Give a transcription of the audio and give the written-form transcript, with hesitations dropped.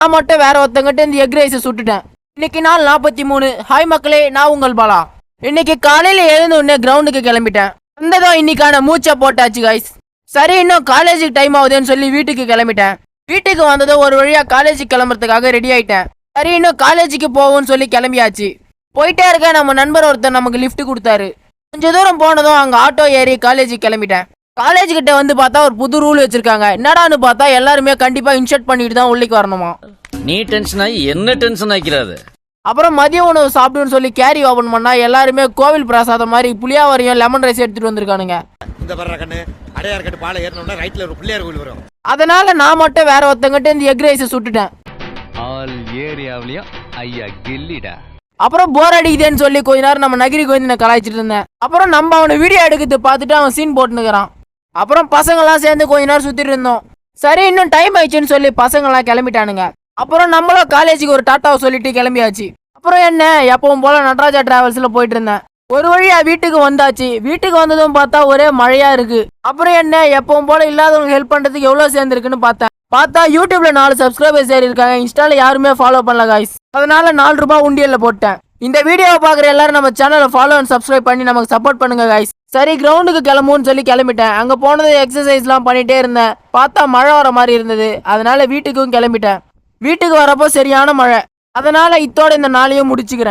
நான் மட்டும் வேற ஒருத்தங்கிட்ட இந்த எக் ரைஸை சுட்டுட்டேன். இன்னைக்கு நாள் 43. ஹாய் மக்களே, நான் உங்கள் பாலா. இன்னைக்கு காலையில எழுந்த உடனே கிரவுண்டுக்கு கிளம்பிட்டேன். வந்ததும் இன்னைக்கான மூச்சை போட்டாச்சு கைஸ். சரி, இன்னும் காலேஜுக்கு டைம் ஆகுதுன்னு சொல்லி வீட்டுக்கு கிளம்பிட்டேன். வீட்டுக்கு வந்ததும் ஒரு வழியா காலேஜுக்கு கிளம்புறதுக்காக ரெடி ஆயிட்டேன். சரி, இன்னும் காலேஜுக்கு போவோம்னு சொல்லி கிளம்பியாச்சு. போயிட்டே இருக்க நம்ம நண்பர் ஒருத்தர் நமக்கு லிஃப்ட் கொடுத்தாரு. கொஞ்ச தூரம் போனதும் அங்க ஆட்டோ ஏறி காலேஜுக்கு கிளம்பிட்டேன். காலேஜ் கிட்ட வந்து பார்த்தா ஒரு புது ரூல் வச்சிருக்காங்க. என்னடான்னு பார்த்தா எல்லாருமே கண்டிப்பா இன்ஷர்ட் பண்ணிட்டு தான் உள்ளிக்கு வரணுமா. நீ டென்ஷன் ஆகி என்ன டென்ஷன் ஆக்கிறாரு. அப்புறம் மதிய உணவு சாப்பிடுன்னு சொல்லி கேரி ஓபன் பண்ணா எல்லாருமே கோவில் பிரசாதம் மாதிரி புளியாவரையும் லெமன் ரைஸ் எடுத்துட்டு வந்திருக்கானுங்க. இந்த பர்ற கண்ணு அடையார் கட்டு பாலை ஏறணும்னா ரைட்ல ஒரு பிள்ளையார் கோவில் வரும். அதனால நான் மட்டும் வேற ஒருத்தங்கிட்ட இந்த எக் ரைஸை சுட்டுட்டேன். ஆல் ஏரியாவிலயும் ஐயா கில்லிடா. அப்புறம் போர் அடிக்குதுன்னு சொல்லி கொஞ்ச நேரம் நம்ம நகிரிக்கு வந்து நான் கலாய்ச்சிட்டு இருந்தேன். அப்புறம் நம்ம அவனை வீடியோ எடுக்கிறது பார்த்துட்டு அவன் சீன் போட்டுனுக்கிறான். அப்புறம் பசங்கள்லாம் சேர்ந்து கொஞ்ச நேரம் சுத்திட்டு இருந்தோம். சரி, இன்னும் டைம் ஆயிடுச்சுன்னு சொல்லி பசங்கள்லாம் கிளம்பிட்டானுங்க. அப்புறம் நம்மளும் காலேஜுக்கு ஒரு டாட்டாவை சொல்லிட்டு கிளம்பியாச்சு. அப்புறம் என்ன, எப்பவும் போல நடராஜா டிராவல்ஸ்ல போயிட்டு இருந்தேன். ஒரு வழியா வீட்டுக்கு வந்தாச்சு. வீட்டுக்கு வந்ததும் பார்த்தா ஒரே மழையா இருக்கு. அப்புறம் என்ன, எப்பவும் போல இல்லாதவங்க ஹெல்ப் பண்றதுக்கு எவ்வளவு சேர்ந்துருக்குன்னு பார்த்தா யூடியூப்ல 4 சப்ஸ்கிரைபர்ஸ் ஏறி இருக்காங்க. இன்ஸ்டால யாருமே ஃபாலோ பண்ணல காய்ஸ். அதனால 4 ரூபாய் உண்டியல்ல போட்டேன். இந்த வீடியோவை பாக்குற எல்லாரும் நம்ம சேனலை ஃபாலோ அண்ட் சப்ஸ்கிரைப் பண்ணி நமக்கு சப்போர்ட் பண்ணுங்க காய்ஸ். சரி, கிரவுண்டுக்கு கிளம்புன்னு சொல்லி கிளம்பிட்டேன். அங்க போனது எக்ஸசைஸ்லாம் பண்ணிட்டே இருந்தேன். பார்த்தா மழை வர மாதிரி இருந்தது. அதனால வீட்டுக்கும் கிளம்பிட்டேன். வீட்டுக்கு வரப்போ சரியான மழை. அதனால இத்தோட இந்த நாளையும் முடிச்சுக்கிறேன்.